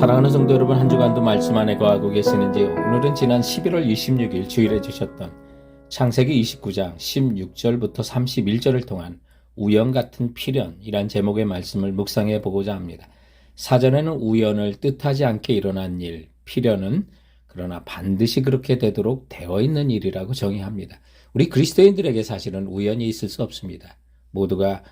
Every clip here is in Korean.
사랑하는 성도 여러분, 한 주간도 말씀 안에 거하고 계시는지요? 오늘은 지난 11월 26일 주일에 주셨던 창세기 29장 16절부터 31절을 통한 우연 같은 필연이란 제목의 말씀을 묵상해 보고자 합니다. 사전에는 우연을 뜻하지 않게 일어난 일, 필연은 그러나 반드시 그렇게 되도록 되어 있는 일이라고 정의합니다. 우리 그리스도인들에게 사실은 우연이 있을 수 없습니다. 모두가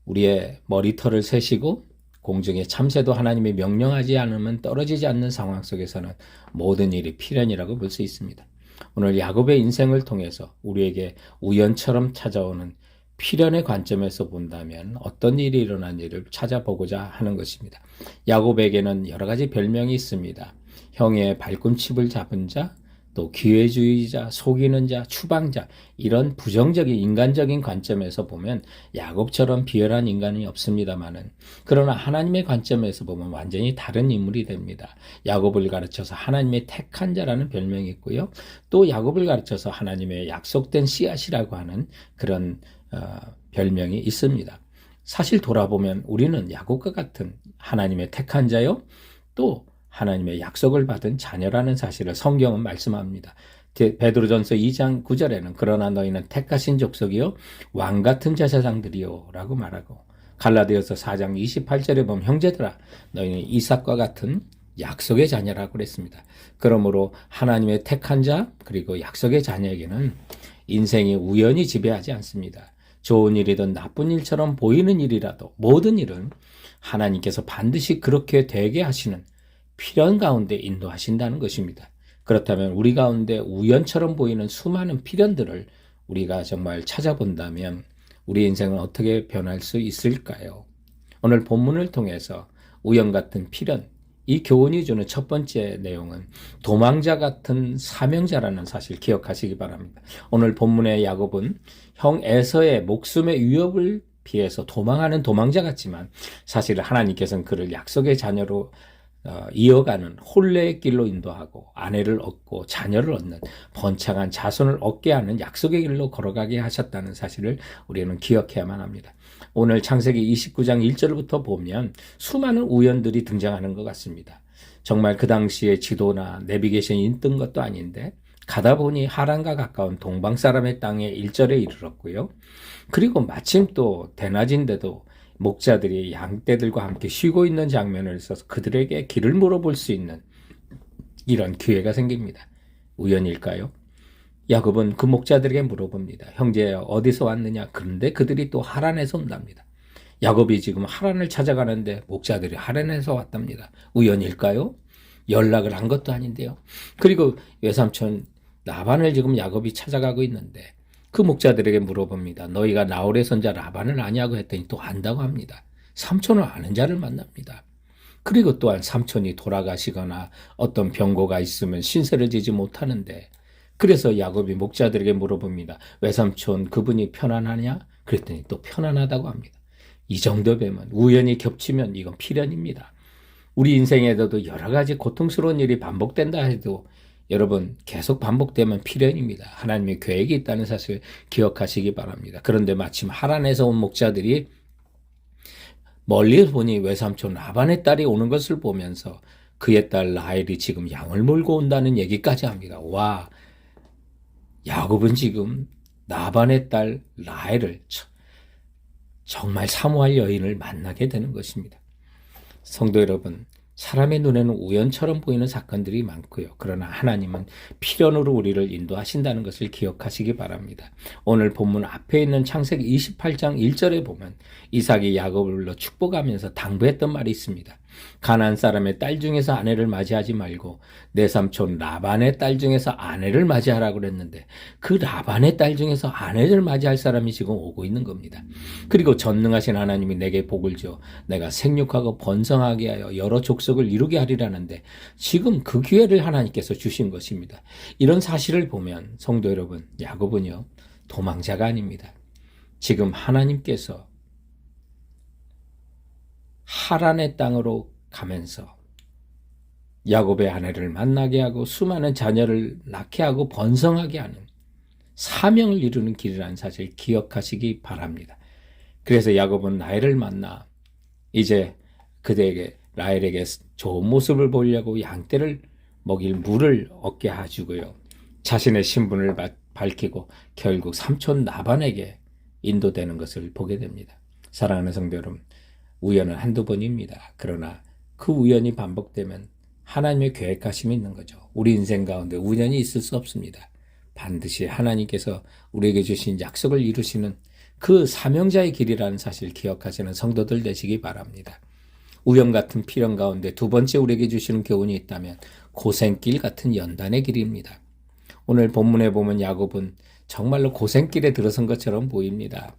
우리의 머리털을 세시고 공중의 참새도 하나님이 명령하지 않으면 떨어지지 않는 상황 속에서는 모든 일이 필연이라고 볼 수 있습니다. 오늘 야곱의 인생을 통해서 우리에게 우연처럼 찾아오는 필연의 관점에서 본다면 어떤 일이 일어난지를 찾아보고자 하는 것입니다. 야곱에게는 여러 가지 별명이 있습니다. 형의 발꿈칩을 잡은 자, 또 기회주의자, 속이는 자, 추방자, 이런 부정적인 인간적인 관점에서 보면 야곱처럼 비열한 인간이 없습니다만은, 그러나 하나님의 관점에서 보면 완전히 다른 인물이 됩니다. 야곱을 가르쳐서 하나님의 택한 자라는 별명이 있고요. 또 야곱을 가르쳐서 하나님의 약속된 씨앗이라고 하는 그런 별명이 있습니다. 사실 돌아보면 우리는 야곱과 같은 하나님의 택한 자요, 또 하나님의 약속을 받은 자녀라는 사실을 성경은 말씀합니다. 베드로전서 2장 9절에는 그러나 너희는 택하신 족속이요 왕 같은 제사장들이요 라고 말하고, 갈라디아서 4장 28절에 보면 형제들아 너희는 이삭과 같은 약속의 자녀라고 그랬습니다. 그러므로 하나님의 택한 자 그리고 약속의 자녀에게는 인생이 우연히 지배하지 않습니다. 좋은 일이든 나쁜 일처럼 보이는 일이라도 모든 일은 하나님께서 반드시 그렇게 되게 하시는 필연 가운데 인도하신다는 것입니다. 그렇다면 우리 가운데 우연처럼 보이는 수많은 필연들을 우리가 정말 찾아본다면 우리 인생은 어떻게 변할 수 있을까요? 오늘 본문을 통해서 우연 같은 필연, 이 교훈이 주는 첫 번째 내용은 도망자 같은 사명자라는 사실 기억하시기 바랍니다. 오늘 본문의 야곱은 형 에서의 목숨의 위협을 피해서 도망하는 도망자 같지만 사실 하나님께서는 그를 약속의 자녀로 이어가는 혼례의 길로 인도하고 아내를 얻고 자녀를 얻는 번창한 자손을 얻게 하는 약속의 길로 걸어가게 하셨다는 사실을 우리는 기억해야만 합니다. 오늘 창세기 29장 1절부터 보면 수많은 우연들이 등장하는 것 같습니다. 정말 그 당시에 지도나 내비게이션이 있던 것도 아닌데 가다 보니 하란과 가까운 동방 사람의 땅에 일절에 이르렀고요. 그리고 마침 또 대낮인데도 목자들이 양떼들과 함께 쉬고 있는 장면을 써서 그들에게 길을 물어볼 수 있는 이런 기회가 생깁니다. 우연일까요? 야곱은 그 목자들에게 물어봅니다. 형제 어디서 왔느냐? 그런데 그들이 또 하란에서 온답니다. 야곱이 지금 하란을 찾아가는데 목자들이 하란에서 왔답니다. 우연일까요? 연락을 한 것도 아닌데요. 그리고 외삼촌 라반을 지금 야곱이 찾아가고 있는데 그 목자들에게 물어봅니다. 너희가 나홀의 손자 라반을 아냐고 했더니 또 안다고 합니다. 삼촌을 아는 자를 만납니다. 그리고 또한 삼촌이 돌아가시거나 어떤 병고가 있으면 신세를 지지 못하는데, 그래서 야곱이 목자들에게 물어봅니다. 외삼촌 그분이 편안하냐? 그랬더니 또 편안하다고 합니다. 이 정도 되면 우연히 겹치면 이건 필연입니다. 우리 인생에도 여러 가지 고통스러운 일이 반복된다 해도 여러분 계속 반복되면 필연입니다. 하나님의 계획이 있다는 사실 기억하시기 바랍니다. 그런데 마침 하란에서 온 목자들이 멀리 보니 외삼촌 라반의 딸이 오는 것을 보면서 그의 딸 라헬이 지금 양을 몰고 온다는 얘기까지 합니다. 와, 야곱은 지금 라반의 딸 라헬을 정말 사모할 여인을 만나게 되는 것입니다. 성도 여러분, 사람의 눈에는 우연처럼 보이는 사건들이 많고요. 그러나 하나님은 필연으로 우리를 인도하신다는 것을 기억하시기 바랍니다. 오늘 본문 앞에 있는 창세기 28장 1절에 보면 이삭이 야곱을 불러 축복하면서 당부했던 말이 있습니다. 가나안 사람의 딸 중에서 아내를 맞이하지 말고 내 삼촌 라반의 딸 중에서 아내를 맞이하라고 그랬는데 그 라반의 딸 중에서 아내를 맞이할 사람이 지금 오고 있는 겁니다. 그리고 전능하신 하나님이 내게 복을 줘 내가 생육하고 번성하게 하여 여러 족속을 이루게 하리라는데 지금 그 기회를 하나님께서 주신 것입니다. 이런 사실을 보면 성도 여러분, 야곱은요 도망자가 아닙니다. 지금 하나님께서 하란의 땅으로 가면서 야곱의 아내를 만나게 하고 수많은 자녀를 낳게 하고 번성하게 하는 사명을 이루는 길이라는 사실 기억하시기 바랍니다. 그래서 야곱은 라헬을 만나 이제 그대에게 라헬에게 좋은 모습을 보이려고 양떼를 먹일 물을 얻게 해주고요. 자신의 신분을 밝히고 결국 삼촌 라반에게 인도되는 것을 보게 됩니다. 사랑하는 성도 여러분, 우연은 한두 번입니다. 그러나 그 우연이 반복되면 하나님의 계획하심이 있는 거죠. 우리 인생 가운데 우연이 있을 수 없습니다. 반드시 하나님께서 우리에게 주신 약속을 이루시는 그 사명자의 길이라는 사실 기억하시는 성도들 되시기 바랍니다. 우연 같은 필연 가운데 두 번째 우리에게 주시는 교훈이 있다면 고생길 같은 연단의 길입니다. 오늘 본문에 보면 야곱은 정말로 고생길에 들어선 것처럼 보입니다.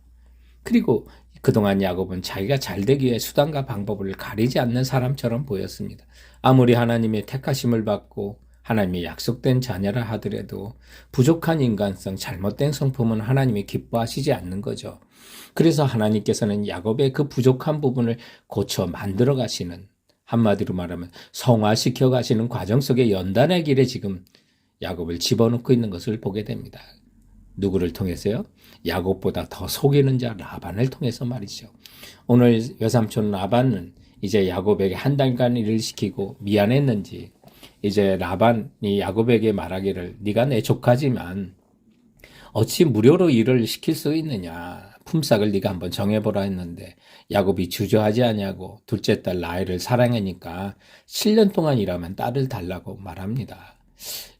그리고 그동안 야곱은 자기가 잘되기 위해 수단과 방법을 가리지 않는 사람처럼 보였습니다. 아무리 하나님의 택하심을 받고 하나님의 약속된 자녀라 하더라도 부족한 인간성, 잘못된 성품은 하나님이 기뻐하시지 않는 거죠. 그래서 하나님께서는 야곱의 그 부족한 부분을 고쳐 만들어 가시는, 한마디로 말하면 성화시켜 가시는 과정 속의 연단의 길에 지금 야곱을 집어넣고 있는 것을 보게 됩니다. 누구를 통해서요? 야곱보다 더 속이는 자 라반을 통해서 말이죠. 오늘 외삼촌 라반은 이제 야곱에게 한 달간 일을 시키고 미안했는지 이제 라반이 야곱에게 말하기를 네가 내 조카지만 어찌 무료로 일을 시킬 수 있느냐. 품삯을 네가 한번 정해보라 했는데 야곱이 주저하지 않냐고 둘째 딸 라헬을 사랑하니까 7년 동안 일하면 딸을 달라고 말합니다.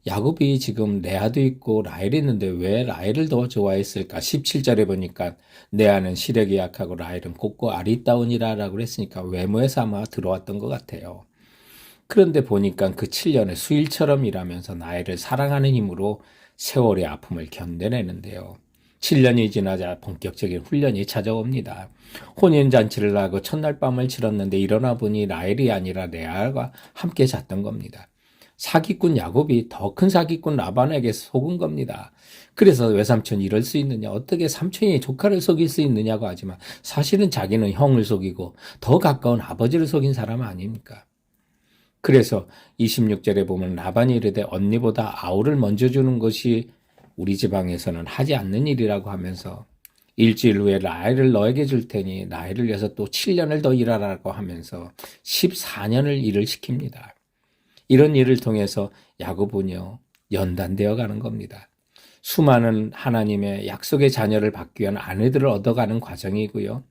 야곱이 지금 레아도 있고 라헬이 있는데 왜 라헬을 더 좋아했을까? 17절에 보니까 레아는 시력이 약하고 라헬은 곱고 아리따운이라 라고 했으니까 외모에서 아마 들어왔던 것 같아요. 그런데 보니까 그 7년의 수일처럼 일하면서 라헬을 사랑하는 힘으로 세월의 아픔을 견뎌내는데요. 7년이 지나자 본격적인 훈련이 찾아옵니다. 혼인잔치를 하고 첫날 밤을 치렀는데 일어나 보니 라헬이 아니라 레아가 함께 잤던 겁니다. 사기꾼 야곱이 더 큰 사기꾼 라반에게 속은 겁니다. 그래서 외삼촌이 이럴 수 있느냐, 어떻게 삼촌이 조카를 속일 수 있느냐고 하지만 사실은 자기는 형을 속이고 더 가까운 아버지를 속인 사람 아닙니까? 그래서 26절에 보면 라반이 이르되 언니보다 아우를 먼저 주는 것이 우리 지방에서는 하지 않는 일이라고 하면서 일주일 후에 라헬을 너에게 줄 테니 라헬을 위해서 또 7년을 더 일하라고 하면서 14년을 일을 시킵니다. 이런 일을 통해서 야곱은요 연단되어 가는 겁니다. 수많은 하나님의 약속의 자녀를 받기 위한 아내들을 얻어가는 과정이고요.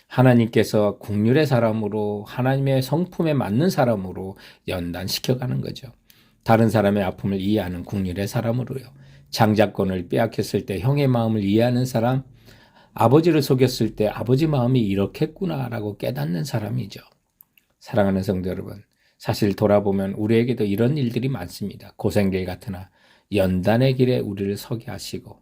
하나님께서 국률의 사람으로 하나님의 성품에 맞는 사람으로 연단시켜가는 거죠. 다른 사람의 아픔을 이해하는 국률의 사람으로요. 장자권을 빼앗겼을 때 형의 마음을 이해하는 사람, 아버지를 속였을 때 아버지 마음이 이렇겠구나라고 깨닫는 사람이죠. 사랑하는 성도 여러분, 사실 돌아보면 우리에게도 이런 일들이 많습니다. 고생길 같으나 연단의 길에 우리를 서게 하시고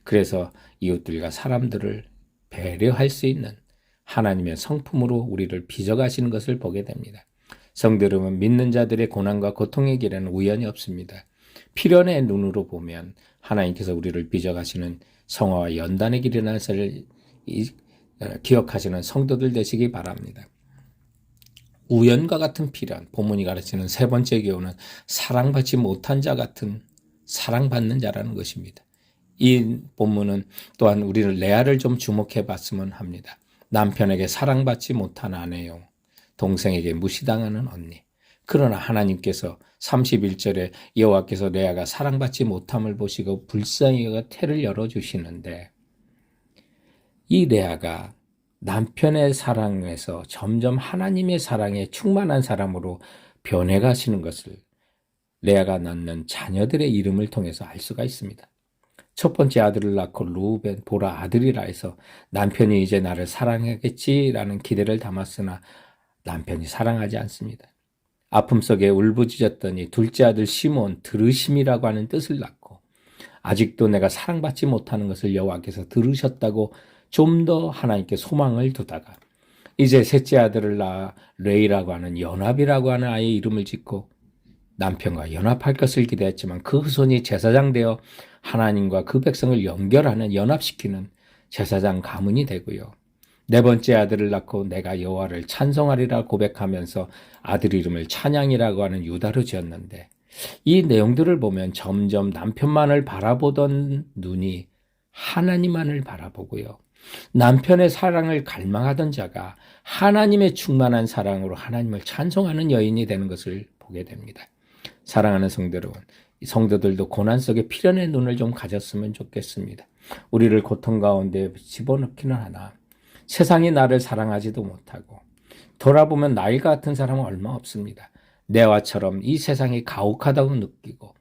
그래서 이웃들과 사람들을 배려할 수 있는 하나님의 성품으로 우리를 빚어가시는 것을 보게 됩니다. 성도 여러분, 믿는 자들의 고난과 고통의 길에는 우연이 없습니다. 필연의 눈으로 보면 하나님께서 우리를 빚어가시는 성화와 연단의 길이라는 것을 기억하시는 성도들 되시기 바랍니다. 우연과 같은 필연, 본문이 가르치는 세 번째 교훈은 사랑받지 못한 자 같은 사랑받는 자라는 것입니다. 이 본문은 또한 우리는 레아를 좀 주목해 봤으면 합니다. 남편에게 사랑받지 못한 아내요, 동생에게 무시당하는 언니. 그러나 하나님께서 31절에 여호와께서 레아가 사랑받지 못함을 보시고 불쌍히 여겨 태를 열어주시는데 이 레아가 남편의 사랑에서 점점 하나님의 사랑에 충만한 사람으로 변해가시는 것을 레아가 낳는 자녀들의 이름을 통해서 알 수가 있습니다. 첫 번째 아들을 낳고 루벤, 보라 아들이라 해서 남편이 이제 나를 사랑하겠지라는 기대를 담았으나 남편이 사랑하지 않습니다. 아픔 속에 울부짖었더니 둘째 아들 시몬, 들으심이라고 하는 뜻을 낳고 아직도 내가 사랑받지 못하는 것을 여호와께서 들으셨다고 좀 더 하나님께 소망을 두다가 이제 셋째 아들을 낳아 레이라고 하는 연합이라고 하는 아이의 이름을 짓고 남편과 연합할 것을 기대했지만 그 후손이 제사장 되어 하나님과 그 백성을 연결하는, 연합시키는 제사장 가문이 되고요. 네 번째 아들을 낳고 내가 여호와를 찬송하리라 고백하면서 아들 이름을 찬양이라고 하는 유다로 지었는데 이 내용들을 보면 점점 남편만을 바라보던 눈이 하나님만을 바라보고요. 남편의 사랑을 갈망하던 자가 하나님의 충만한 사랑으로 하나님을 찬송하는 여인이 되는 것을 보게 됩니다. 사랑하는 성도 여러분, 성도들도 고난 속에 필연의 눈을 좀 가졌으면 좋겠습니다. 우리를 고통 가운데 집어넣기는 하나 세상이 나를 사랑하지도 못하고 돌아보면 나일 같은 사람은 얼마 없습니다. 내와처럼 이 세상이 가혹하다고 느끼고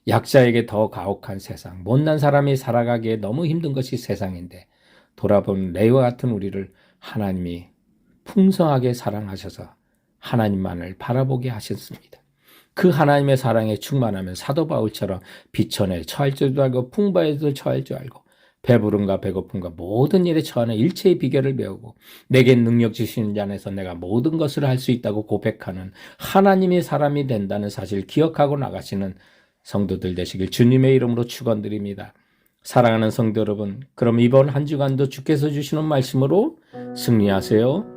약자에게 더 가혹한 세상, 못난 사람이 살아가기에 너무 힘든 것이 세상인데 돌아보면 레이와 같은 우리를 하나님이 풍성하게 사랑하셔서 하나님만을 바라보게 하셨습니다. 그 하나님의 사랑에 충만하면 사도 바울처럼 비천에 처할 줄도 알고 풍부에도 처할 줄 알고 배부름과 배고픔과 모든 일에 처하는 일체의 비결을 배우고 내게 능력 주시는 자 안에서 내가 모든 것을 할 수 있다고 고백하는 하나님의 사람이 된다는 사실을 기억하고 나가시는 성도들 되시길 주님의 이름으로 축원드립니다. 사랑하는 성도 여러분, 그럼 이번 한 주간도 주께서 주시는 말씀으로 승리하세요.